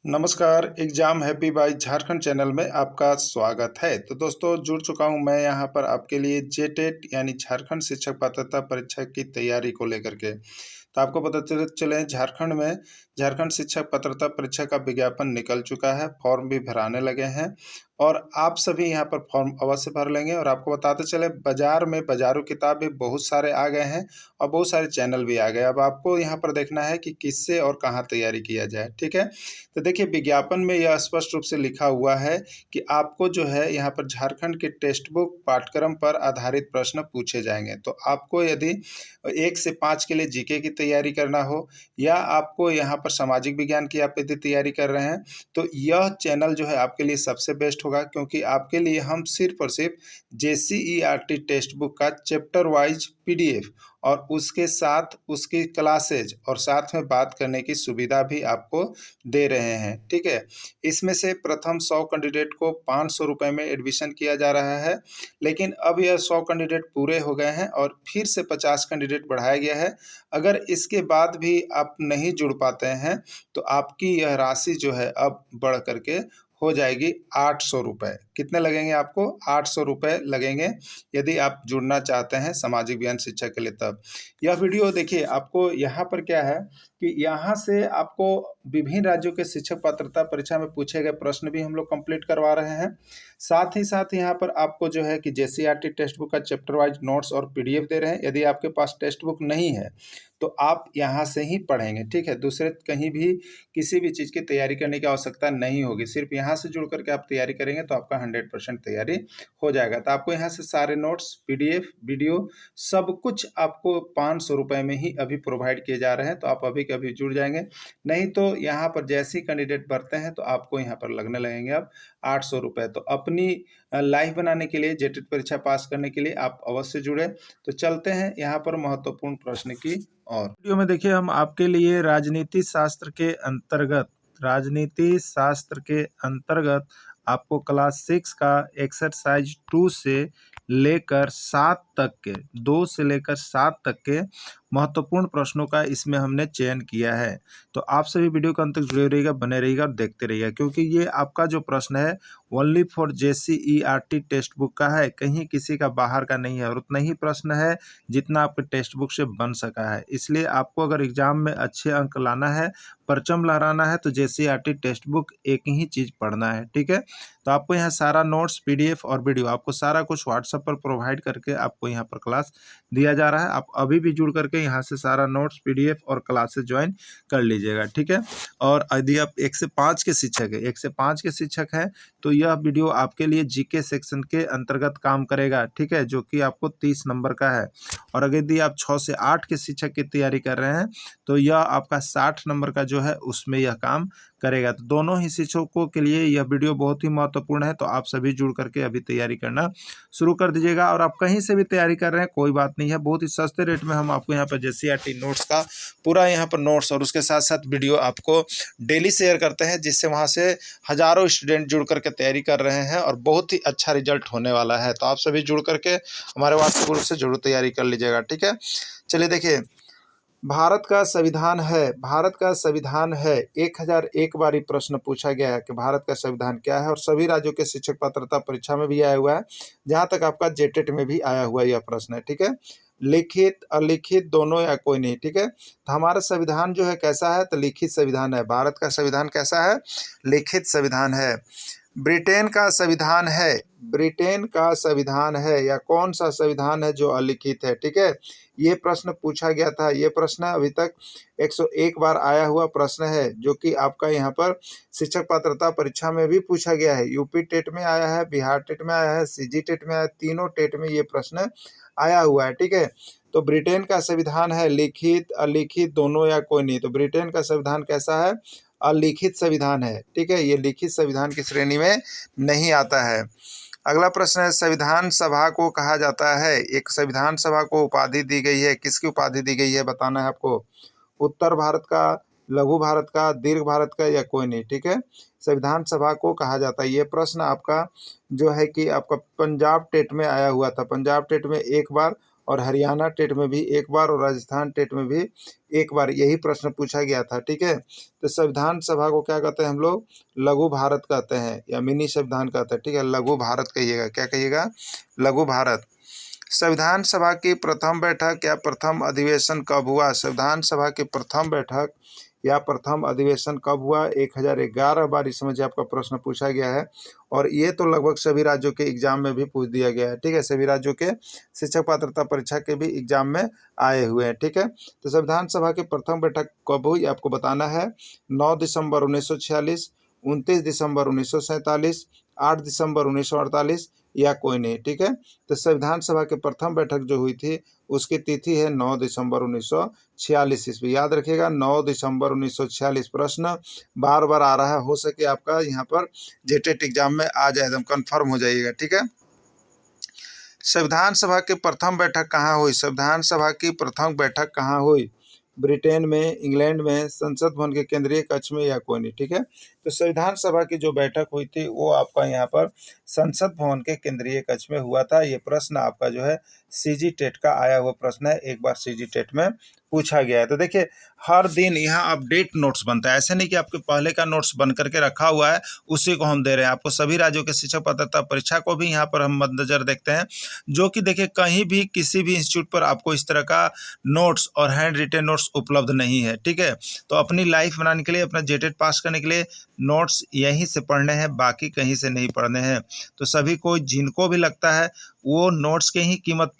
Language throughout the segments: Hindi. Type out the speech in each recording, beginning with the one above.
नमस्कार, exam happy by Jharkhand channel में आपका स्वागत है। तो दोस्तों जुड़ चुका हूं मैं यहां पर आपके लिए जेटेट यानी झारखंड शिक्षक पात्रता परीक्षा की तैयारी को लेकर के। तो आपको पता चले झारखंड में झारखंड शिक्षक पात्रता परीक्षा का विज्ञापन निकल चुका है, फॉर्म भी भराने लगे हैं और आप सभी यहां पर फॉर्म अवश्य भर लेंगे। और आपको बताते चले बाज़ार में बाज़ारू किताब भी बहुत सारे आ गए हैं और बहुत सारे चैनल भी आ गए। अब आपको यहाँ पर देखना है कि किससे और कहाँ तैयारी किया जाए, ठीक है। तो देखिए विज्ञापन में यह स्पष्ट रूप से लिखा हुआ है कि आपको जो है यहाँ पर झारखंड के टेक्स्ट बुक पाठ्यक्रम पर आधारित प्रश्न पूछे जाएंगे। तो आपको यदि 1 से 5 के लिए जीके की तैयारी करना हो या आपको यहाँ पर सामाजिक विज्ञान की आप यदि तैयारी कर रहे हैं तो यह चैनल जो है आपके लिए सबसे बेस्ट होगा, क्योंकि आपके लिए हम सिर्फ और सिर्फ JCERT टेक्स्ट बुक का चैप्टर वाइज PDF और उसके साथ उसकी क्लासेज और साथ में बात करने की सुविधा भी आपको दे रहे हैं, ठीक है। इसमें से प्रथम 100 कैंडिडेट को 500 रुपये में एडमिशन किया जा रहा है, लेकिन अब यह 100 कैंडिडेट पूरे हो गए हैं और फिर से 50 कैंडिडेट बढ़ाया गया है। अगर इसके बाद भी आप नहीं जुड़ पाते हैं तो आपकी यह राशि जो है अब बढ़ करके हो जाएगी 800 रुपये। कितने लगेंगे आपको? 800 रुपये लगेंगे यदि आप जुड़ना चाहते हैं सामाजिक विज्ञान शिक्षा के लिए। तब यह वीडियो देखिए, आपको यहाँ पर क्या है कि यहाँ से आपको विभिन्न राज्यों के शिक्षक पात्रता परीक्षा में पूछे गए प्रश्न भी हम लोग कंप्लीट करवा रहे हैं। साथ ही साथ यहाँ पर आपको जो है कि JCERT टेक्स्ट बुक का चैप्टर वाइज नोट्स और PDF दे रहे हैं। यदि आपके पास टेक्स्ट बुक नहीं है तो आप यहाँ से ही पढ़ेंगे, ठीक है। दूसरे कहीं भी किसी भी चीज़ की तैयारी करने की आवश्यकता नहीं होगी, सिर्फ यहाँ से जुड़ करके आप तैयारी करेंगे तो आपका 100% तैयारी हो जाएगा। तो आपको यहाँ से सारे नोट्स, PDF, वीडियो सब कुछ आपको 500 रुपये में ही अभी प्रोवाइड किए जा रहे हैं। तो आप अभी के अभी जुड़ जाएंगे, नहीं तो यहाँ पर जैसे ही कैंडिडेट बढ़ते हैं तो आपको यहाँ पर लगने लगेंगे अब 800 रुपये। तो अपनी लाइफ बनाने के लिए, जेटेट परीक्षा पास करने के लिए आप अवश्य जुड़े। तो चलते हैं यहाँ पर महत्वपूर्ण प्रश्न की और वीडियो में देखिए हम आपके लिए राजनीति शास्त्र के अंतर्गत आपको क्लास 6 का एक्सरसाइज 2 से लेकर 7 तक के 2 से लेकर 7 तक के महत्वपूर्ण प्रश्नों का इसमें हमने चयन किया है। तो आप सभी वीडियो के अंत तक जुड़े रहिएगा, बने रहिएगा और देखते रहिएगा, क्योंकि ये आपका जो प्रश्न है only for JCERT text book का है, कहीं किसी का बाहर का नहीं है और उतना ही प्रश्न है जितना आपके टेक्स्ट बुक से बन सका है। इसलिए आपको अगर एग्जाम में अच्छे अंक लाना है, परचम लहराना है, तो JCERT टेक्स्ट बुक एक ही चीज़ पढ़ना है, ठीक है। तो आपको यहाँ सारा नोट्स, PDF और वीडियो आपको सारा कुछ व्हाट्सएप पर प्रोवाइड करके आपको यहाँ पर क्लास दिया जा रहा है। आप अभी भी जुड़ करके यहाँ से सारा नोट्स, PDF और क्लासेस ज्वाइन कर लीजिएगा, ठीक है। और यदि आप 1 से 5 के शिक्षक हैं, 1 से 5 के शिक्षक हैं तो यह वीडियो आपके लिए GK सेक्शन के अंतर्गत काम करेगा, ठीक है, जो कि आपको 30 नंबर का है। और अगर यदि आप 6 से 8 के शिक्षक की तैयारी कर रहे हैं तो यह आपका 60 नंबर का जो है उसमें यह काम करेगा। तो दोनों ही शिक्षकों के लिए यह वीडियो बहुत ही महत्वपूर्ण है। तो आप सभी जुड़ करके अभी तैयारी करना शुरू कर दीजिएगा। और आप कहीं से भी तैयारी कर रहे हैं कोई बात नहीं है, बहुत ही सस्ते रेट में हम आपको यहाँ पर JCERT नोट्स का पूरा यहाँ पर नोट्स और उसके साथ साथ वीडियो आपको डेली शेयर करते हैं, जिससे वहाँ से हज़ारों स्टूडेंट जुड़ करके तैयारी कर रहे हैं और बहुत ही अच्छा रिजल्ट होने वाला है। तो आप सभी जुड़ करके हमारे व्हाट्सएप ग्रुप से जरूर तैयारी कर लीजिएगा, ठीक है। चलिए देखिए, भारत का संविधान है 1001 बार प्रश्न पूछा गया है कि भारत का संविधान क्या है। और सभी राज्यों के शिक्षक पात्रता परीक्षा में भी आया हुआ है, जहां तक आपका जेटेट में भी आया हुआ यह प्रश्न है, ठीक है। लिखित अलिखित दोनों या कोई नहीं, ठीक है। तो हमारा संविधान जो है कैसा है? तो लिखित संविधान है। भारत का संविधान कैसा है? लिखित संविधान है। ब्रिटेन का संविधान है या कौन सा संविधान है जो अलिखित है, ठीक है। ये प्रश्न पूछा गया था। ये प्रश्न अभी तक 101 बार आया हुआ प्रश्न है, जो कि आपका यहाँ पर शिक्षक पात्रता परीक्षा में भी पूछा गया है। यूपी टेट में आया है, बिहार टेट में आया है, CG टेट में आया है, तीनों टेट में ये प्रश्न आया हुआ है, ठीक है। तो ब्रिटेन का संविधान है लिखित अलिखित दोनों या कोई नहीं। तो ब्रिटेन का संविधान कैसा है? अलिखित संविधान है, ठीक है। ये लिखित संविधान की श्रेणी में नहीं आता है। अगला प्रश्न है, संविधान सभा को कहा जाता है। एक संविधान सभा को उपाधि दी गई है, किसकी उपाधि दी गई है बताना है आपको। उत्तर भारत का, लघु भारत का, दीर्घ भारत का या कोई नहीं, ठीक है। संविधान सभा को कहा जाता है। ये प्रश्न आपका जो है कि आपका पंजाब टेट में आया हुआ था, पंजाब टेट में 1 बार और हरियाणा टेट में भी एक बार और राजस्थान टेट में भी एक बार यही प्रश्न पूछा गया था। ठीक है, तो संविधान सभा को क्या कहते हैं हम लोग? लघु भारत कहते हैं या मिनी संविधान कहते हैं। ठीक है, लघु भारत कहिएगा। क्या कहिएगा? लघु भारत। संविधान सभा की प्रथम बैठक या प्रथम अधिवेशन कब हुआ? संविधान सभा की प्रथम बैठक या प्रथम अधिवेशन कब हुआ? 1011 बार इस समय आपका प्रश्न पूछा गया है और ये तो लगभग सभी राज्यों के एग्जाम में भी पूछ दिया गया है। ठीक है, सभी राज्यों के शिक्षक पात्रता परीक्षा के भी एग्जाम में आए हुए हैं। ठीक है, तो संविधान सभा की प्रथम बैठक कब हुई आपको बताना है। 9 दिसंबर 1946, 29 दिसंबर 1947, 8 दिसंबर 1948 या कोई नहीं। ठीक है, तो संविधान सभा की प्रथम बैठक जो हुई थी उसकी तिथि है 9 दिसंबर 1946 ईस्वी। याद रखिएगा 9 दिसंबर 1946। प्रश्न बार बार आ रहा है, हो सके आपका यहाँ पर जेटेट एग्जाम में आ जाए, एकदम कन्फर्म हो जाइएगा। ठीक है, संविधान सभा की प्रथम बैठक कहाँ हुई? संविधान सभा की प्रथम बैठक कहाँ हुई? ब्रिटेन में, इंग्लैंड में, संसद भवन के केंद्रीय कक्ष में या कोई नहीं। ठीक है, तो संविधान सभा की जो बैठक हुई थी वो आपका यहाँ पर संसद भवन के केंद्रीय कक्ष में हुआ था। ये प्रश्न आपका जो है सीजी टेट का आया हुआ प्रश्न है, एक बार सीजी टेट में पूछा गया है। तो देखिए हर दिन यहाँ अपडेट नोट्स बनता है, ऐसे नहीं कि आपके पहले का नोट्स बन करके रखा हुआ है उसी को हम दे रहे हैं। आपको सभी राज्यों के शिक्षक पात्रता परीक्षा को भी यहाँ पर हम मद्देनजर देखते हैं, जो कि देखिए कहीं भी किसी भी इंस्टीट्यूट पर आपको इस तरह का नोट्स और हैंड रिटेन नोट्स उपलब्ध नहीं है। ठीक है, तो अपनी लाइफ बनाने के लिए, अपना जेटेट पास करने के लिए नोट्स यहीं से पढ़ने हैं, बाकी कहीं से नहीं पढ़ने हैं। तो सभी को जिनको भी लगता है वो नोट्स के ही कीमत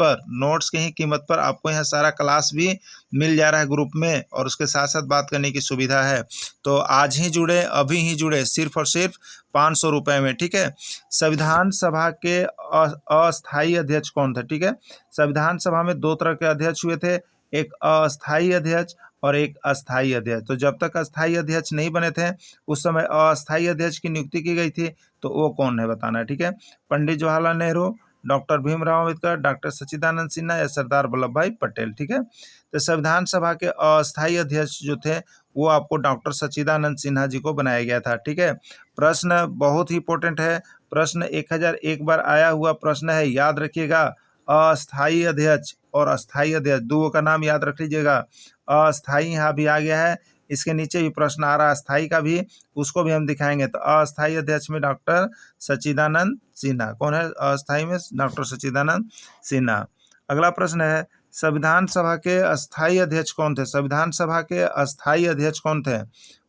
पर आपको यहाँ सारा क्लास भी मिल जा रहा है ग्रुप में और उसके साथ साथ बात करने की सुविधा है। तो आज ही जुड़े, अभी ही जुड़े, सिर्फ और सिर्फ 500 रुपये में। ठीक है, संविधान सभा के अस्थायी अध्यक्ष कौन थे? ठीक है, संविधान सभा में दो तरह के अध्यक्ष हुए थे, एक अस्थायी अध्यक्ष और एक अस्थायी अध्यक्ष। तो जब तक अस्थायी अध्यक्ष नहीं बने थे उस समय अस्थायी अध्यक्ष की नियुक्ति की गई थी, तो वो कौन है बताना है। ठीक है, पंडित जवाहरलाल नेहरू, डॉक्टर भीमराव अम्बेडकर, डॉक्टर सच्चिदानंद सिन्हा या सरदार वल्लभ भाई पटेल। ठीक है, तो संविधान सभा के अस्थायी अध्यक्ष जो थे वो आपको डॉक्टर सच्चिदानंद सिन्हा जी को बनाया गया था। ठीक है, प्रश्न बहुत ही इंपॉर्टेंट है, प्रश्न 1001 बार आया हुआ प्रश्न है, याद रखिएगा। अस्थायी अध्यक्ष और अस्थायी अध्यक्ष दो का नाम याद रख लीजिएगा। अस्थायी यहाँ भी आ गया है, इसके नीचे भी प्रश्न आ रहा है अस्थायी का भी, उसको भी हम दिखाएंगे। तो अस्थायी अध्यक्ष में डॉक्टर सच्चिदानंद सिन्हा। कौन है अस्थायी में? डॉक्टर सच्चिदानंद सिन्हा। अगला प्रश्न है संविधान सभा के अस्थायी अध्यक्ष कौन थे? संविधान सभा के अस्थायी अध्यक्ष कौन थे?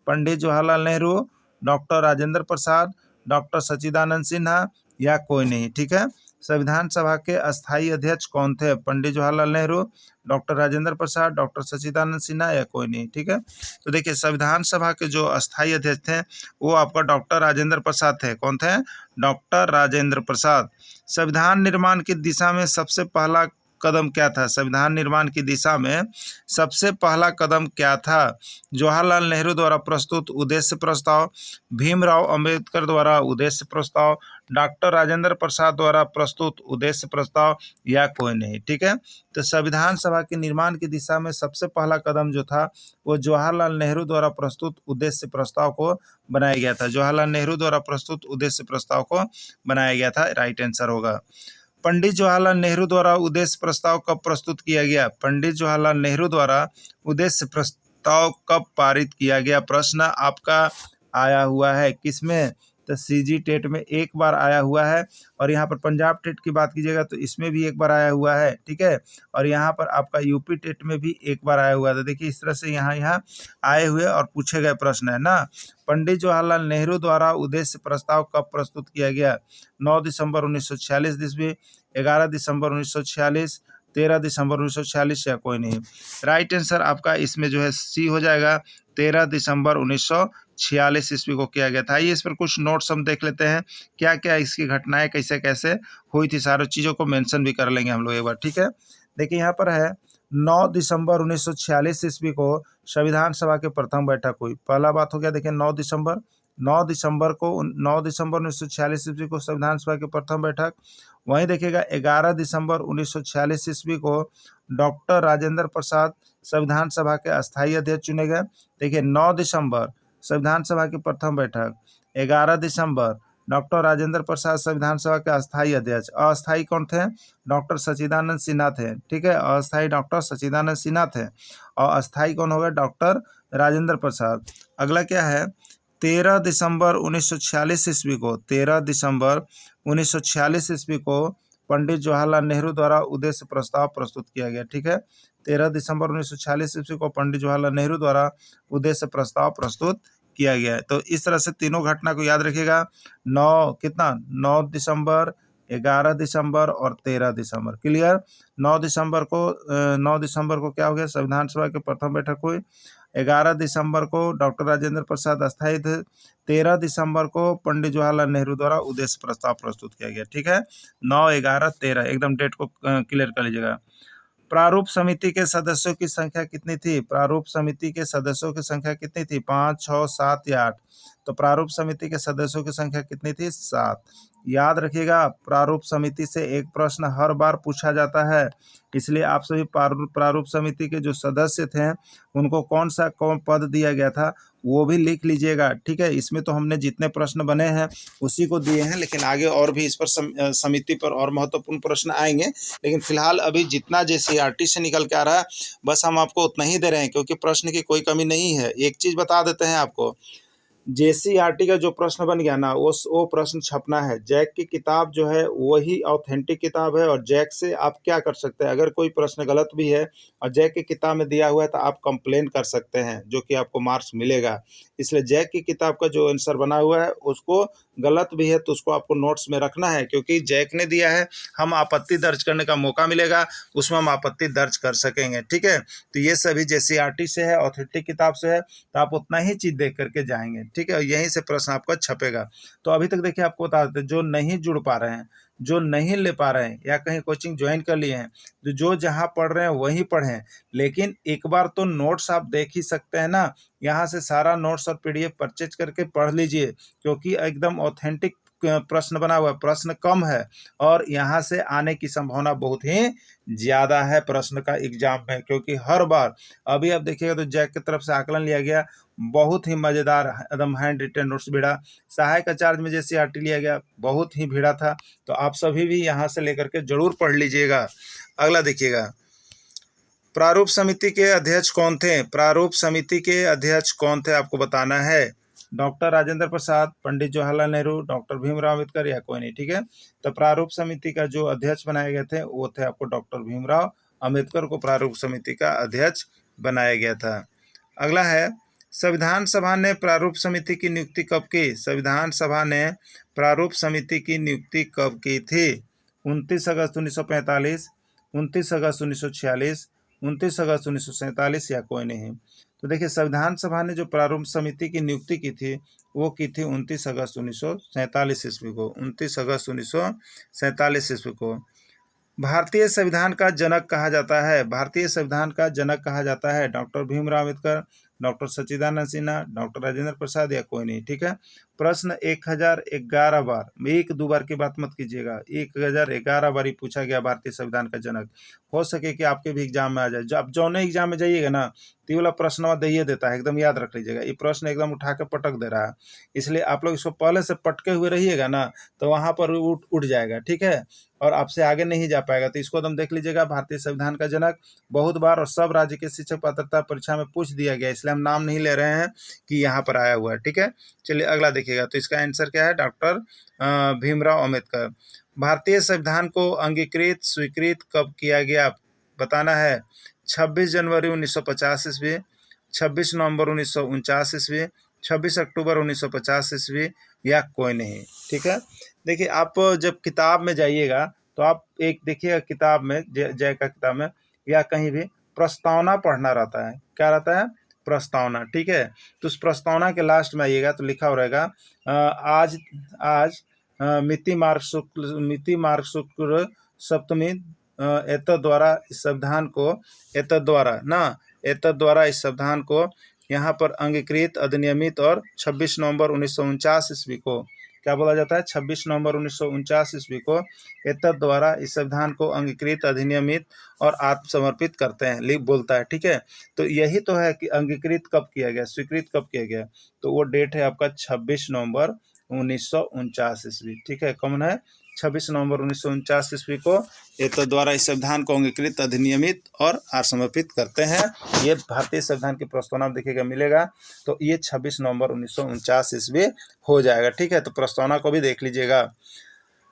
पंडित जवाहरलाल नेहरू, डॉक्टर राजेंद्र प्रसाद, डॉक्टर सच्चिदानंद सिन्हा या कोई नहीं। ठीक है, संविधान सभा के अस्थायी अध्यक्ष कौन थे? पंडित जवाहरलाल नेहरू, डॉक्टर राजेंद्र प्रसाद, डॉक्टर सच्चिदानंद सिन्हा या कोई नहीं। ठीक है, तो देखिए संविधान सभा के जो अस्थायी अध्यक्ष थे वो आपका डॉक्टर राजेंद्र प्रसाद थे। कौन थे? डॉक्टर राजेंद्र प्रसाद। संविधान निर्माण की दिशा में सबसे पहला कदम क्या था? संविधान निर्माण की दिशा में सबसे पहला कदम क्या था? जवाहरलाल नेहरू द्वारा प्रस्तुत उद्देश्य प्रस्ताव, भीमराव अंबेडकर द्वारा उद्देश्य प्रस्ताव, डॉक्टर राजेंद्र प्रसाद द्वारा प्रस्तुत उद्देश्य प्रस्ताव या कोई नहीं। ठीक है, तो संविधान सभा के निर्माण की दिशा में सबसे पहला कदम जो था वो जवाहरलाल नेहरू द्वारा प्रस्तुत उद्देश्य प्रस्ताव को बनाया गया था। जवाहरलाल नेहरू द्वारा प्रस्तुत उद्देश्य प्रस्ताव को बनाया गया था, राइट आंसर होगा। पंडित जवाहरलाल नेहरू द्वारा उद्देश्य प्रस्ताव कब प्रस्तुत किया गया? पंडित जवाहरलाल नेहरू द्वारा उद्देश्य प्रस्ताव कब पारित किया गया? प्रश्न आपका आया हुआ है किसमें? तो सीजी टेट में एक बार आया हुआ है और यहाँ पर पंजाब टेट की बात कीजिएगा तो इसमें भी एक बार आया हुआ है। ठीक है, और यहाँ पर आपका यूपी टेट में भी एक बार आया हुआ है। तो देखिए इस तरह से यहाँ आए हुए और पूछे गए प्रश्न है ना। पंडित जवाहरलाल नेहरू द्वारा उद्देश्य प्रस्ताव कब प्रस्तुत किया गया? 9 दिसंबर 1946 ईस्वी, 11 दिसंबर 1946, 13 दिसंबर 1946 या कोई नहीं। राइट आंसर आपका इसमें जो है सी हो जाएगा, 13 दिसंबर 1946 ईस्वी को किया गया था। आइए इस पर कुछ नोट्स हम देख लेते हैं, क्या क्या इसकी घटनाएं कैसे कैसे हुई थी, सारी चीज़ों को मेंशन भी कर लेंगे हम लोग एक बार। ठीक है, देखिए यहाँ पर है 9 दिसंबर 1946 ईस्वी को संविधान सभा की प्रथम बैठक हुई। पहला बात हो गया, देखिए 9 दिसंबर 1946 ईस्वी को संविधान सभा की प्रथम बैठक। वहीं देखिएगा 11 दिसंबर 1946 ईस्वी को डॉक्टर राजेंद्र प्रसाद संविधान सभा के अस्थायी अध्यक्ष चुने गए। देखिए 9 दिसंबर संविधान सभा की प्रथम बैठक, 11 दिसंबर डॉक्टर राजेंद्र प्रसाद संविधान सभा के अस्थायी अध्यक्ष। अस्थायी कौन थे? डॉक्टर सच्चिदानंद सिन्हा थे। ठीक है, अस्थायी डॉक्टर सच्चिदानंद सिन्हा थे और अस्थायी कौन होगा? डॉक्टर राजेंद्र प्रसाद। अगला क्या है? 13 दिसंबर 1946 ईस्वी को 13 दिसंबर 1946 ईस्वी को पंडित जवाहरलाल नेहरू द्वारा उद्देश्य प्रस्ताव प्रस्तुत किया गया। ठीक है, 13 दिसंबर 1946 ईस्वी को पंडित जवाहरलाल नेहरू द्वारा उद्देश्य प्रस्ताव प्रस्तुत किया गया है। तो इस तरह से तीनों घटना को याद रखिएगा। 9 दिसंबर, 11 दिसंबर और 13 दिसंबर। क्लियर? 9 दिसंबर को क्या हो गया? संविधान सभा की प्रथम बैठक हुई। 11 दिसंबर को डॉक्टर राजेंद्र प्रसाद अस्थायी थे। 13 दिसंबर को पंडित जवाहरलाल नेहरू द्वारा उद्देश्य प्रस्ताव प्रस्तुत किया गया। ठीक है, 9, 11, 13 एकदम डेट को क्लियर कर लीजिएगा। प्रारूप समिति के सदस्यों की संख्या कितनी थी? प्रारूप समिति के सदस्यों की संख्या कितनी थी? 5, 6, 7 या 8। तो प्रारूप समिति के सदस्यों की संख्या कितनी थी? 7। याद रखिएगा, प्रारूप समिति से एक प्रश्न हर बार पूछा जाता है, इसलिए आप सभी प्रारूप समिति के जो सदस्य थे उनको कौन पद दिया गया था वो भी लिख लीजिएगा। ठीक है, इसमें तो हमने जितने प्रश्न बने हैं उसी को दिए हैं, लेकिन आगे और भी इस पर समिति पर और महत्वपूर्ण प्रश्न आएंगे। लेकिन फिलहाल अभी जितना JCERT से निकल के आ रहा है बस हम आपको उतना ही दे रहे हैं, क्योंकि प्रश्न की कोई कमी नहीं है। एक चीज़ बता देते हैं आपको, JCERT का जो प्रश्न बन गया ना वो प्रश्न छपना है। जैक की किताब जो है वही ऑथेंटिक किताब है, और जैक से आप क्या कर सकते हैं, अगर कोई प्रश्न गलत भी है और जैक की किताब में दिया हुआ है तो आप कंप्लेन कर सकते हैं, जो कि आपको मार्क्स मिलेगा। इसलिए जैक की किताब का जो आंसर बना हुआ है उसको गलत भी है तो उसको आपको नोट्स में रखना है, क्योंकि जैक ने दिया है, हम आपत्ति दर्ज करने का मौका मिलेगा, उसमें हम आपत्ति दर्ज कर सकेंगे। ठीक है, तो ये सभी JCERT से है, ऑथेंटिक किताब से है, तो आप उतना ही चीज़ देख करके जाएंगे। ठीक है, यहीं से प्रश्न आपका छपेगा। तो अभी तक देखिए आपको बता देते, जो नहीं जुड़ पा रहे हैं, जो नहीं ले पा रहे हैं या कहीं कोचिंग ज्वाइन कर लिए हैं, तो जो जहाँ पढ़ रहे हैं वहीं पढ़ें, लेकिन एक बार तो नोट्स आप देख ही सकते हैं ना, यहाँ से सारा नोट्स और PDF परचेज करके पढ़ लीजिए, क्योंकि एकदम ऑथेंटिक प्रश्न बना हुआ है, प्रश्न कम है और यहाँ से आने की संभावना बहुत ही ज़्यादा है प्रश्न का एग्जाम में, क्योंकि हर बार अभी आप देखिएगा तो जैक की तरफ से आकलन लिया गया, बहुत ही मज़ेदार एकदम हैंड रिटन नोट्स भिड़ा। सहायक चार्ज में JCERT लिया गया, बहुत ही भिड़ा था। तो आप सभी भी यहाँ से लेकर के जरूर पढ़ लीजिएगा। अगला देखिएगा, प्रारूप समिति के अध्यक्ष कौन थे? प्रारूप समिति के अध्यक्ष कौन थे आपको बताना है। डॉक्टर राजेंद्र प्रसाद, पंडित जवाहरलाल नेहरू, डॉक्टर भीमराव अम्बेडकर या कोई नहीं। ठीक है, तो प्रारूप समिति का जो अध्यक्ष बनाए गए थे वो थे आपको डॉक्टर भीमराव अम्बेडकर को प्रारूप समिति का अध्यक्ष बनाया गया था। अगला है, संविधान सभा ने प्रारूप समिति की नियुक्ति कब की? संविधान सभा ने प्रारूप समिति की नियुक्ति कब की थी? 29 अगस्त 1945, 29 अगस्त 1946, 29 अगस्त 1947 या कोई नहीं। तो देखिए, संविधान सभा ने जो प्रारूप समिति की नियुक्ति की थी वो की थी 29 अगस्त 1947 ईस्वी को। 29 अगस्त 1947 ईस्वी को। भारतीय संविधान का जनक कहा जाता है, भारतीय संविधान का जनक कहा जाता है डॉक्टर भीमराव अम्बेडकर, डॉक्टर सच्चिदानंद सिन्हा, डॉक्टर राजेंद्र प्रसाद या कोई नहीं। ठीक है, प्रश्न 1011 बार, 1-2 बार की बात मत कीजिएगा, 1011 बार ही पूछा गया भारतीय संविधान का जनक। हो सके कि आपके भी एग्जाम में आ जाए, जब जौने एग्जाम में जाइएगा ना तो ये वाला प्रश्न दे देता है, एकदम याद रख लीजिएगा। ये प्रश्न एकदम उठा के पटक दे रहा है, इसलिए आप लोग इसको पहले से पटके हुए रहिएगा ना तो वहाँ पर उठ जाएगा। ठीक है, और आपसे आगे नहीं जा पाएगा। तो इसको एकदम देख लीजिएगा, भारतीय संविधान का जनक बहुत बार और सब राज्य के शिक्षक पात्रता परीक्षा में पूछ दिया गया, इसलिए हम नाम नहीं ले रहे हैं कि यहाँ पर आया हुआ है। ठीक है, चलिए अगला देखिएगा। तो इसका आंसर क्या है? डॉक्टर भीमराव अम्बेडकर। भारतीय संविधान को अंगीकृत स्वीकृत कब किया गया बताना है। 26 जनवरी 1950 ईस्वी, 26 नवंबर 1949 ईस्वी, 26 अक्टूबर 1950 ईस्वी या कोई नहीं। ठीक है, देखिए आप जब किताब में जाइएगा तो आप एक देखिएगा किताब में, जय का किताब में या कहीं भी प्रस्तावना पढ़ना रहता है। क्या रहता है? प्रस्तावना। ठीक है, तो उस प्रस्तावना के लास्ट में आइएगा तो लिखा हो रहेगा आज मिति मार्ग शुक्र सप्तमी एतद्वारा इस संविधान को यहाँ पर अंगीकृत अधिनियमित और 26 नवंबर 1949 ईस्वी को क्या बोला जाता है? 26 नवंबर 1949 ईस्वी को एतद द्वारा इस संविधान को अंगीकृत अधिनियमित और आत्मसमर्पित करते हैं बोलता है। ठीक है, तो यही तो है कि अंगीकृत कब किया गया, स्वीकृत कब किया गया, तो वो डेट है आपका 26 नवंबर 1949 ईस्वी। ठीक है, कौन है? 26 नवंबर 1949 ईस्वी को ये तो द्वारा इस संविधान को अंगीकृत, अधिनियमित और समर्पित करते हैं। ये भारतीय संविधान की प्रस्तावना देखिएगा मिलेगा, तो ये 26 नवंबर 1949 ईस्वी हो जाएगा। ठीक है, तो प्रस्तावना को भी देख लीजिएगा।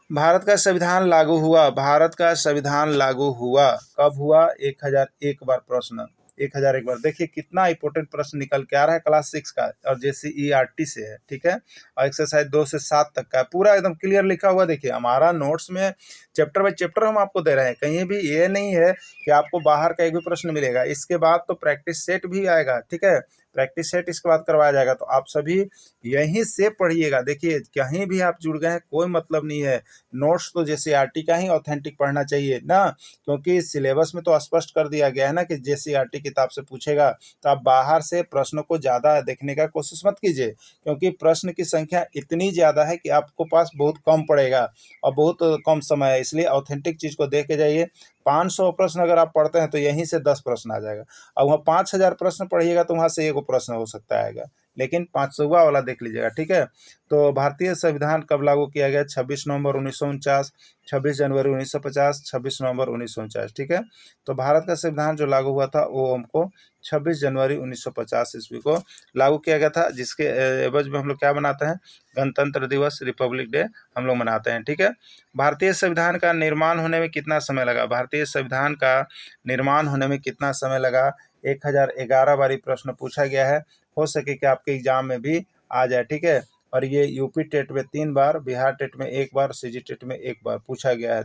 भारत का संविधान लागू हुआ, भारत का संविधान लागू हुआ कब हुआ? 1001 बार प्रश्न, 1001 बार। देखिए कितना इंपॉर्टेंट प्रश्न निकल के आ रहा है क्लास 6 का, और JCERT से है। ठीक है, और एक्सरसाइज 2 से 7 तक का है, पूरा एकदम क्लियर लिखा हुआ। देखिए हमारा नोट्स में चैप्टर बाय चैप्टर हम आपको दे रहे हैं, कहीं भी ये नहीं है कि आपको बाहर का एक भी प्रश्न मिलेगा। इसके बाद तो प्रैक्टिस सेट भी आएगा। ठीक है, प्रैक्टिस सेट इसके बाद करवाया जाएगा, तो आप सभी यहीं से पढ़िएगा। देखिए कहीं भी आप जुड़ गए हैं कोई मतलब नहीं है, नोट्स तो JCERT का ही ऑथेंटिक पढ़ना चाहिए ना, क्योंकि सिलेबस में तो स्पष्ट कर दिया गया है ना कि JCERT किताब से पूछेगा। तो आप बाहर से प्रश्नों को ज़्यादा देखने का कोशिश मत कीजिए, क्योंकि प्रश्न की संख्या इतनी ज़्यादा है कि आपको पास बहुत कम पड़ेगा और बहुत कम समय है, इसलिए ऑथेंटिक चीज़ को देख के जाइए। 500 प्रश्न अगर आप पढ़ते हैं तो यहीं से 10 प्रश्न आ जाएगा, और वहाँ 5000 प्रश्न पढ़िएगा तो वहाँ से एक प्रश्न हो सकता है, लेकिन 500वां वाला देख लीजिएगा। ठीक है, तो भारतीय संविधान कब लागू किया गया? 26 नवंबर 1949, 26 जनवरी 1950, 26 नवंबर 1949। ठीक है, तो भारत का संविधान जो लागू हुआ था वो हमको 26 जनवरी 1950 ईस्वी को लागू किया गया था, जिसके एवज में हम लोग क्या मनाते हैं? गणतंत्र दिवस, रिपब्लिक डे हम लोग मनाते हैं। ठीक है, भारतीय संविधान का निर्माण होने में कितना समय लगा? भारतीय संविधान का निर्माण होने में कितना समय लगा? 1011 बार प्रश्न पूछा गया है, हो सके कि आपके एग्जाम में भी आ जाए। ठीक है, और ये यूपी टेट में 3 बार, बिहार टेट में 1 बार, CG टेट में 1 बार पूछा गया है।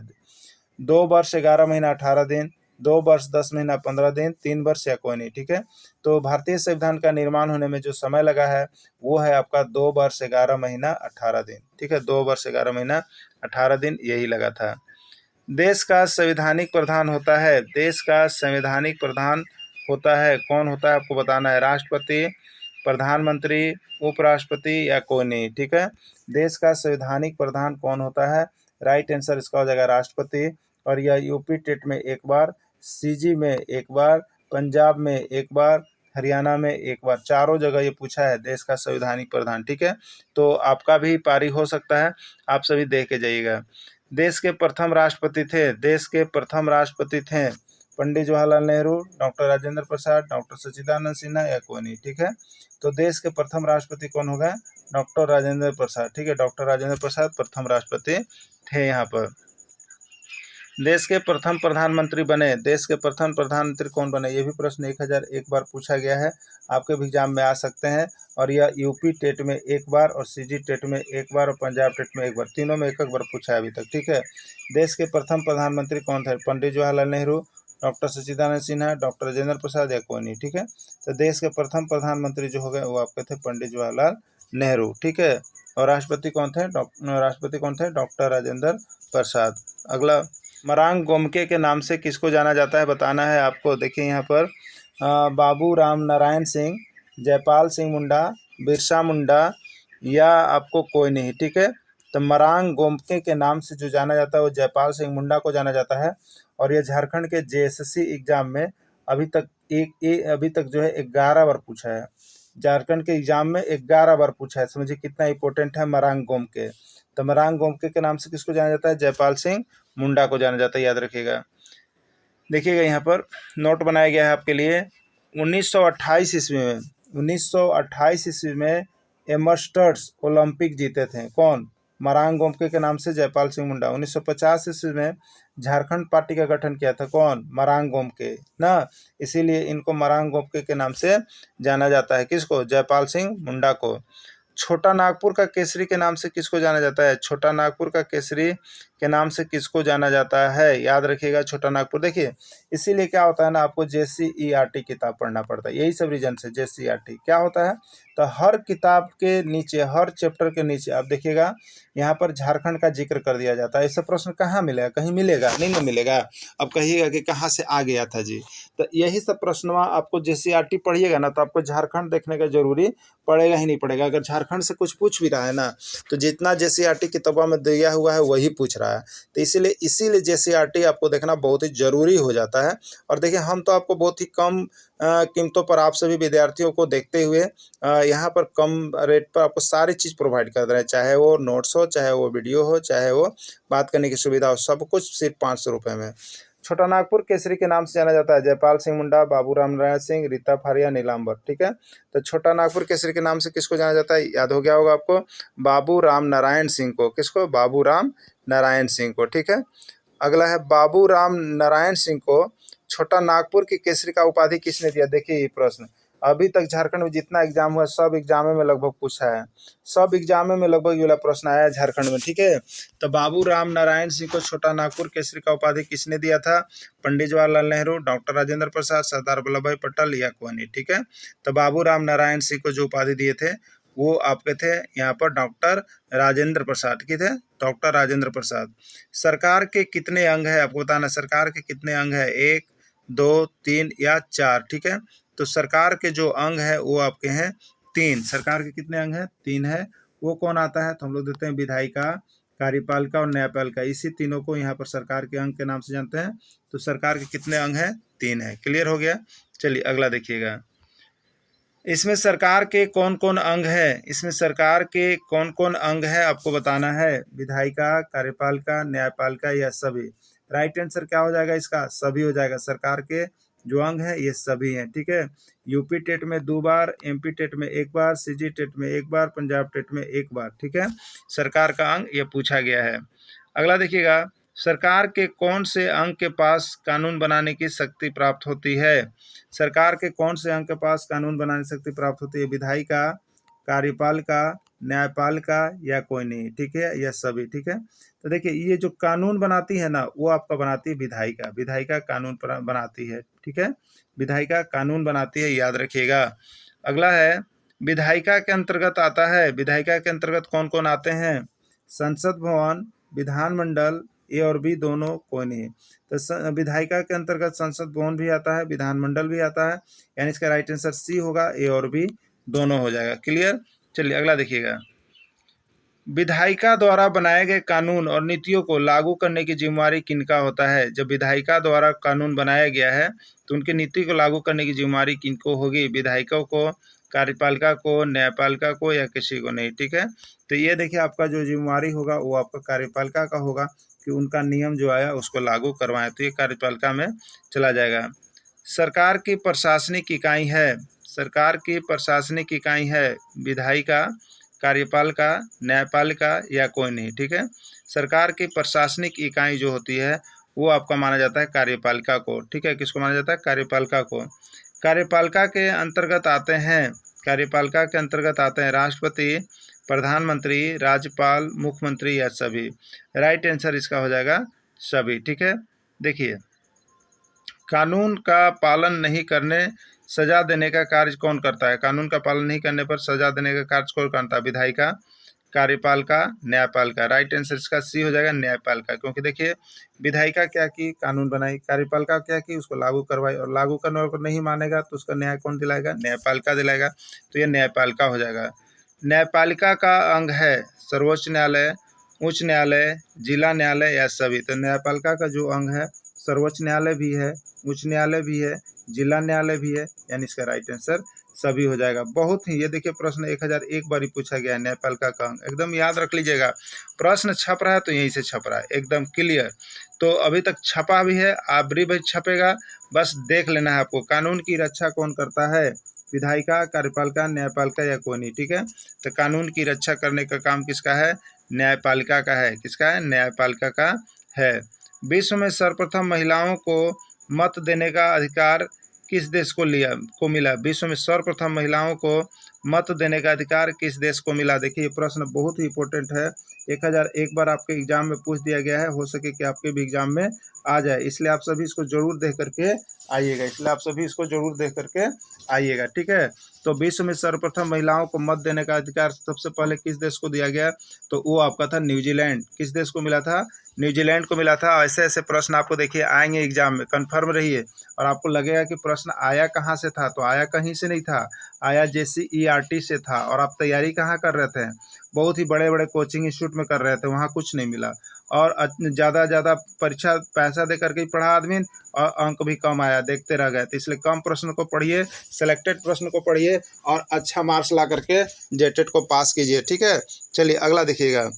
2 वर्ष 11 महीना 18 दिन, 2 वर्ष 10 महीना 15 दिन, 3 वर्ष या कोई नहीं। ठीक है, तो भारतीय संविधान का निर्माण होने में जो समय लगा है वो है आपका 2 वर्ष 11 महीना 18 दिन। ठीक है, 2 वर्ष 11 महीना 18 दिन यही लगा था। देश का संवैधानिक प्रधान होता है, देश का संवैधानिक प्रधान होता है, कौन होता है आपको बताना है? राष्ट्रपति, प्रधानमंत्री, उपराष्ट्रपति या कोई नहीं। ठीक है, देश का संवैधानिक प्रधान कौन होता है? राइट आंसर इसका हो जाएगा राष्ट्रपति, और यह यूपी टेट में 1 बार, CG में 1 बार, पंजाब में 1 बार, हरियाणा में 1 बार, चारों जगह ये पूछा है देश का संवैधानिक प्रधान। ठीक है, तो आपका भी पारी हो सकता है, आप सभी देख के जाइएगा। देश के प्रथम राष्ट्रपति थे, देश के प्रथम राष्ट्रपति थे पंडित जवाहरलाल नेहरू, डॉक्टर राजेंद्र प्रसाद, डॉक्टर सच्चिदानंद सिन्हा या कोई नहीं। ठीक है, तो देश के प्रथम राष्ट्रपति कौन होगा? डॉक्टर राजेंद्र प्रसाद। ठीक है, डॉक्टर राजेंद्र प्रसाद प्रथम राष्ट्रपति थे यहाँ पर। देश के प्रथम प्रधानमंत्री बने, देश के प्रथम प्रधानमंत्री कौन बने? ये भी प्रश्न 1001 बार पूछा गया है, आपके भी एग्जाम में आ सकते हैं, और यह यूपी टेट में 1 बार और CG टेट में 1 बार और पंजाब टेट में 1 बार, तीनों में 1 बार पूछा है अभी तक। ठीक है, देश के प्रथम प्रधानमंत्री कौन थे? पंडित जवाहरलाल नेहरू, डॉक्टर सच्चिदानंद सिन्हा, डॉक्टर राजेंद्र प्रसाद या कोई नहीं। ठीक है, तो देश के प्रथम प्रधानमंत्री जो हो गए वो आपके थे पंडित जवाहरलाल नेहरू। ठीक है, और राष्ट्रपति कौन थे? डॉक्टर राजेंद्र प्रसाद। अगला, मरांग गोमके के नाम से किसको जाना जाता है बताना है आपको। देखिए यहाँ पर बाबू राम नारायण सिंह, जयपाल सिंह मुंडा, बिरसा मुंडा या आपको कोई नहीं। ठीक है, तो मरांग गोमके के नाम से जो जाना जाता है वो जयपाल सिंह मुंडा को जाना जाता है, और ये झारखंड के JSSC एग्जाम में अभी तक जो है 11 बार पूछा है। झारखंड के एग्जाम में 11 बार पूछा है, समझिए कितना इंपॉर्टेंट है मरांग गोमके। तो मरांग गोमके के नाम से किसको जाना जाता है? जयपाल सिंह मुंडा को जाना जाता है, याद रखिएगा। देखिएगा यहाँ पर नोट बनाया गया है आपके लिए। 1928 ईस्वी में एमस्टर्स ओलंपिक जीते थे, कौन? मरांग गोमके के नाम से जयपाल सिंह मुंडा। 1950 ईस्वी में झारखंड पार्टी का गठन किया था, कौन? मरांग गोमके ना, इसीलिए इनको मरांग गोमके के नाम से जाना जाता है। किसको? जयपाल सिंह मुंडा को। छोटा नागपुर का केसरी के नाम से किसको जाना जाता है? छोटा नागपुर का केसरी के नाम से किसको जाना जाता है? याद रखिएगा छोटा नागपुर। देखिए इसीलिए क्या होता है ना, आपको JCERT किताब पढ़ना पड़ता है, यही सब रीजन से। JCERT क्या होता है, तो हर किताब के नीचे, हर चैप्टर के नीचे आप देखिएगा यहाँ पर झारखंड का जिक्र कर दिया जाता है। ऐसा प्रश्न कहाँ मिलेगा? कहीं मिलेगा नहीं ना मिलेगा। अब कहिएगा कि कहाँ से आ गया था जी, तो यही सब प्रश्न आपको JCERT पढ़िएगा ना तो आपको झारखंड देखने का जरूरी पड़ेगा ही नहीं पड़ेगा। अगर झारखंड से कुछ पूछ भी रहा है ना तो जितना JCERT किताबों में दिया हुआ है वही पूछ रहा है। रहा है। तो इसीलिए जेसीईआरटी आपको देखना बहुत ही ज़रूरी हो जाता है। और देखिए हम तो आपको बहुत ही कम कीमतों पर आप सभी विद्यार्थियों को देखते हुए यहाँ पर कम रेट पर आपको सारी चीज़ प्रोवाइड कर रहे हैं, चाहे वो नोट्स हो, चाहे वो वीडियो हो, चाहे वो बात करने की सुविधा हो, सब कुछ सिर्फ 500 रुपये में। छोटा नागपुर केसरी के नाम से जाना जाता है जयपाल सिंह मुंडा, बाबूराम नारायण सिंह, रीता फारिया, नीलांबर। ठीक है, तो छोटा नागपुर केसरी के नाम से किसको जाना जाता है, याद हो गया होगा आपको, बाबूराम नारायण सिंह को। किसको, बाबूराम नारायण सिंह को। ठीक है, अगला है बाबूराम नारायण सिंह को छोटा नागपुर की केसरी का उपाधि किसने दिया। देखिए ये प्रश्न अभी तक झारखंड में जितना एग्जाम हुआ सब एग्जामों में लगभग पूछा है, सब एग्जामों में लगभग ये वाला प्रश्न आया है झारखंड में। ठीक है, तो बाबूराम नारायण सिंह को छोटा नागपुर केसरी का उपाधि किसने दिया था, पंडित जवाहरलाल नेहरू, डॉक्टर राजेंद्र प्रसाद, सरदार वल्लभ भाई पटेल या कोनी। ठीक है, तो बाबूराम नारायण सिंह को जो उपाधि दिए थे वो आपके थे यहाँ पर डॉक्टर राजेंद्र प्रसाद के थे, डॉक्टर राजेंद्र प्रसाद। सरकार के कितने अंग है आपको बताना, सरकार के कितने अंग है, 1, 2, 3 या 4। ठीक है, तो सरकार के जो अंग है वो आपके हैं 3। सरकार के कितने अंग हैं, 3 है। वो कौन आता है, तो हम लोग देते हैं विधायिका, कार्यपालिका और न्यायपालिका, इसी तीनों को यहाँ पर सरकार के अंग के नाम से जानते हैं। तो सरकार के कितने अंग हैं, 3 है। क्लियर हो गया। चलिए अगला देखिएगा, इसमें सरकार के कौन कौन अंग है, इसमें सरकार के कौन कौन अंग है आपको बताना है, विधायिका, कार्यपालिका, न्यायपालिका या सभी। राइट आंसर क्या हो जाएगा इसका, सभी हो जाएगा। सरकार के जो अंग है ये सभी हैं। ठीक है, यूपी टेट में 2 बार, एमपी टेट में 1 बार, सीजी टेट में 1 बार, पंजाब टेट में 1 बार। ठीक है, सरकार का अंग ये पूछा गया है। अगला देखिएगा, सरकार के कौन से अंग के पास कानून बनाने की शक्ति प्राप्त होती है, सरकार के कौन से अंग के पास कानून बनाने की शक्ति प्राप्त होती है, विधायिका, कार्यपालिका, न्यायपालिका या कोई नहीं। ठीक है, या सभी। ठीक है, तो देखिए ये जो कानून बनाती है ना वो आपका बनाती है विधायिका, विधायिका कानून बनाती है। ठीक है, विधायिका कानून बनाती है, याद रखिएगा। अगला है, विधायिका के अंतर्गत आता है, विधायिका के अंतर्गत कौन कौन आते हैं, संसद भवन, विधानमंडल, ए और बी दोनों कोई नहीं। तो विधायिका के अंतर्गत संसद भवन भी आता है, विधानमंडल भी आता है, यानी इसका राइट आंसर सी होगा, ए और बी दोनों हो जाएगा। क्लियर। चलिए अगला देखिएगा, विधायिका द्वारा बनाए गए कानून और नीतियों को लागू करने की जिम्मेवारी किनका होता है। जब विधायिका द्वारा कानून बनाया गया है तो उनकी नीति को लागू करने की जिम्मेवारी किनको होगी, विधायिका को, कार्यपालिका को, न्यायपालिका को या किसी को नहीं। ठीक है, तो ये देखिए आपका जो जिम्मेवारी होगा वो आपका कार्यपालिका का होगा कि उनका नियम जो आया उसको लागू करवाएं, तो ये कार्यपालिका में चला जाएगा। सरकार की प्रशासनिक इकाई है, सरकार की प्रशासनिक इकाई है विधायिका, कार्यपालिका, न्यायपालिका या कोई नहीं। ठीक है, सरकार की प्रशासनिक इकाई जो होती है वो आपका माना जाता है कार्यपालिका को। ठीक है, किसको माना जाता है, कार्यपालिका को। कार्यपालिका के अंतर्गत आते हैं, कार्यपालिका के अंतर्गत आते हैं राष्ट्रपति, प्रधानमंत्री, राज्यपाल, मुख्यमंत्री या सभी। राइट आंसर इसका हो जाएगा सभी। ठीक है, देखिए कानून का पालन नहीं करने सजा देने का कार्य कौन करता है, कानून का पालन नहीं करने पर सजा देने का कार्य कौन करता है, विधायिका, कार्यपालिका, न्यायपालिका। राइट आंसर इसका सी हो जाएगा, न्यायपालिका। क्योंकि देखिए विधायिका क्या की, कानून बनाई, कार्यपालिका क्या की, उसको लागू करवाई, और लागू करने वाले को नहीं मानेगा तो उसका न्याय कौन दिलाएगा, न्यायपालिका दिलाएगा। तो ये न्यायपालिका हो जाएगा। न्यायपालिका का अंग है सर्वोच्च न्यायालय, उच्च न्यायालय, जिला न्यायालय या सभी। तो न्यायपालिका का जो अंग है सर्वोच्च न्यायालय भी है, उच्च न्यायालय भी है, जिला न्यायालय भी है, यानी इसका राइट आंसर सभी हो जाएगा। बहुत ही, ये देखिए प्रश्न 1001 बार ही पूछा गया है न्यायपालिका का अंग, एकदम याद रख लीजिएगा। प्रश्न छप रहा है तो यहीं से छप रहा है, एकदम क्लियर। तो अभी तक छपा भी है, आबरी भी छपेगा, बस देख लेना है आपको। कानून की रक्षा कौन करता है, विधायिका, कार्यपालिका, न्यायपालिका या कोई नहीं। ठीक है, तो कानून की रक्षा करने का काम किसका है, न्यायपालिका का है। किसका है, न्यायपालिका का है। विश्व में सर्वप्रथम महिलाओं को मत देने का अधिकार किस देश को मिला, विश्व में सर्वप्रथम महिलाओं को मत देने का अधिकार किस देश को मिला। देखिए ये प्रश्न बहुत ही इंपॉर्टेंट है, 1001 बार आपके एग्जाम में पूछ दिया गया है, हो सके कि आपके भी एग्जाम में आ जाए, इसलिए आप सभी इसको जरूर देख करके आइएगा, इसलिए आप सभी इसको जरूर देख करके आइएगा। ठीक है, तो विश्व में सर्वप्रथम महिलाओं को मत देने का अधिकार सबसे पहले किस देश को दिया गया, तो वो आपका था न्यूजीलैंड। किस देश को मिला था, न्यूजीलैंड को मिला था। ऐसे ऐसे प्रश्न आपको देखिए आएंगे एग्जाम में, कन्फर्म रहिए। और आपको लगेगा कि प्रश्न आया कहाँ से था, तो आया कहीं से नहीं था, आया जेसीईआरटी से था। और आप तैयारी कहाँ कर रहे थे, बहुत ही बड़े बड़े कोचिंग इंस्टीट्यूट में कर रहे थे, वहाँ कुछ नहीं मिला। और ज़्यादा ज़्यादा परीक्षा पैसा दे करके ही पढ़ा आदमी और अंक भी कम आया, देखते रह गए। तो इसलिए कम प्रश्न को पढ़िए, सेलेक्टेड प्रश्न को पढ़िए और अच्छा मार्क्स ला करके जेटेट को पास कीजिए। ठीक है, चलिए अगला देखिएगा।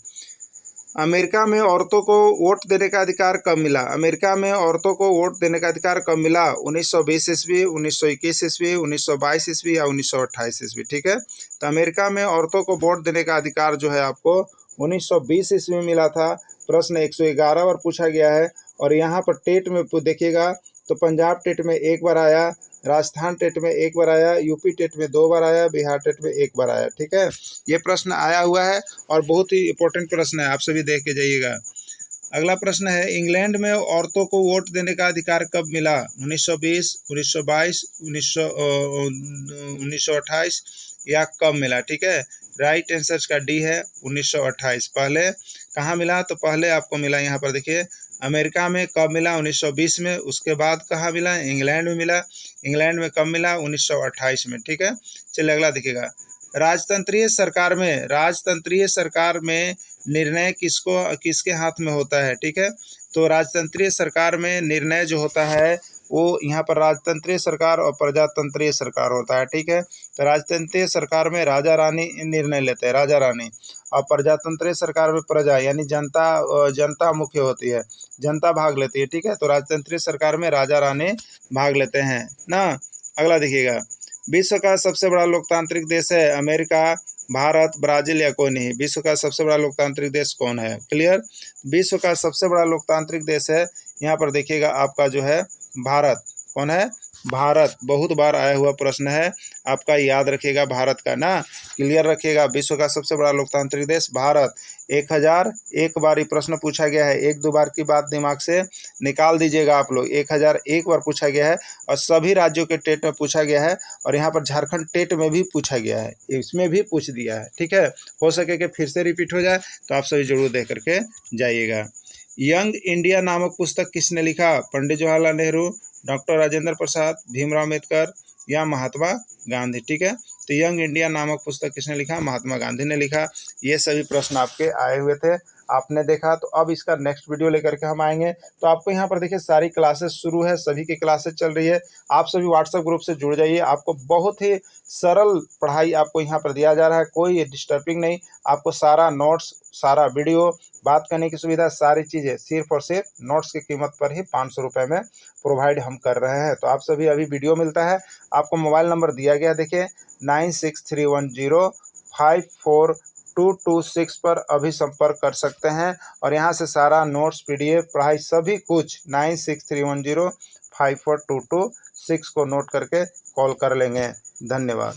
अमेरिका में औरतों को वोट देने का अधिकार कब मिला? अमेरिका में औरतों को वोट देने का अधिकार कब मिला? 1920 ईस्वी, 1921 ईस्वी, 1922 ईस्वी या 1928 ईस्वी। ठीक है, तो अमेरिका में औरतों को वोट देने का अधिकार जो है आपको 1920 ईस्वी में मिला था। प्रश्न 111 बार पूछा गया है। और यहाँ पर टेट में देखिएगा तो पंजाब टेट में 1 बार आया, राजस्थान टेट में 1 बार आया, यूपी टेट में 2 बार आया, बिहार टेट में 1 बार आया। ठीक है, ये प्रश्न आया हुआ है और बहुत ही इंपॉर्टेंट प्रश्न है, आप सभी देख के जाइएगा। अगला प्रश्न है, इंग्लैंड में औरतों को वोट देने का अधिकार कब मिला? 1920, 1922, 1928 या कब मिला? ठीक है, राइट आंसर का डी है 1928। पहले कहाँ मिला? तो पहले आपको मिला यहाँ पर देखिए अमेरिका में। कब मिला? 1920 में। उसके बाद कहाँ मिला? इंग्लैंड में मिला। इंग्लैंड में कब मिला? 1928 में। ठीक है, चलिए अगला देखिएगा। राजतंत्रीय सरकार में निर्णय किसके हाथ में होता है? ठीक है, तो राजतंत्रीय सरकार में निर्णय जो होता है वो यहाँ पर राजतंत्रीय सरकार और प्रजातंत्रीय सरकार होता है। ठीक है, तो राजतंत्रीय सरकार में राजा रानी निर्णय लेते हैं, राजा रानी। और प्रजातंत्रीय सरकार में प्रजा यानी जनता मुख्य होती है, जनता भाग लेती है। ठीक है, तो राजतंत्रीय सरकार में राजा रानी भाग लेते हैं ना। अगला देखिएगा, विश्व का सबसे बड़ा लोकतांत्रिक देश है अमेरिका, भारत, ब्राजील या कोई नहीं? विश्व का सबसे बड़ा लोकतांत्रिक देश कौन है? क्लियर, विश्व का सबसे बड़ा लोकतांत्रिक देश है यहाँ पर देखिएगा आपका जो है भारत। कौन है? भारत। बहुत बार आया हुआ प्रश्न है, आपका याद रखिएगा भारत का ना, क्लियर रखिएगा। विश्व का सबसे बड़ा लोकतांत्रिक देश भारत। 1001 बार ये प्रश्न पूछा गया है, 1-2 बार की बात दिमाग से निकाल दीजिएगा आप लोग। 1001 बार पूछा गया है और सभी राज्यों के टेट में पूछा गया है और यहाँ पर झारखंड टेट में भी पूछा गया है, इसमें भी पूछ दिया है। ठीक है, हो सके कि फिर से रिपीट हो जाए तो आप सभी जरूर देख करके जाइएगा। यंग इंडिया नामक पुस्तक किसने लिखा? पंडित जवाहरलाल नेहरू, डॉक्टर राजेंद्र प्रसाद, भीमराव अम्बेडकर या महात्मा गांधी? ठीक है, तो यंग इंडिया नामक पुस्तक किसने लिखा? महात्मा गांधी ने लिखा। ये सभी प्रश्न आपके आए हुए थे, आपने देखा। तो अब इसका नेक्स्ट वीडियो लेकर के हम आएंगे। तो आपको यहाँ पर देखिए सारी क्लासेस शुरू है, सभी की क्लासेस चल रही है। आप सभी व्हाट्सएप ग्रुप से जुड़ जाइए, आपको बहुत ही सरल पढ़ाई आपको यहाँ पर दिया जा रहा है, कोई डिस्टर्बिंग नहीं। आपको सारा नोट्स, सारा वीडियो, बात करने की सुविधा, सारी चीज़ें सिर्फ और सिर्फ नोट्स की कीमत पर ही 500 रुपये में प्रोवाइड हम कर रहे हैं। तो आप सभी, अभी वीडियो मिलता है, आपको मोबाइल नंबर दिया गया देखिए 9631054226 पर अभी संपर्क कर सकते हैं और यहाँ से सारा नोट्स, PDF, पढ़ाई सभी कुछ 9631054226 को नोट करके कॉल कर लेंगे। धन्यवाद।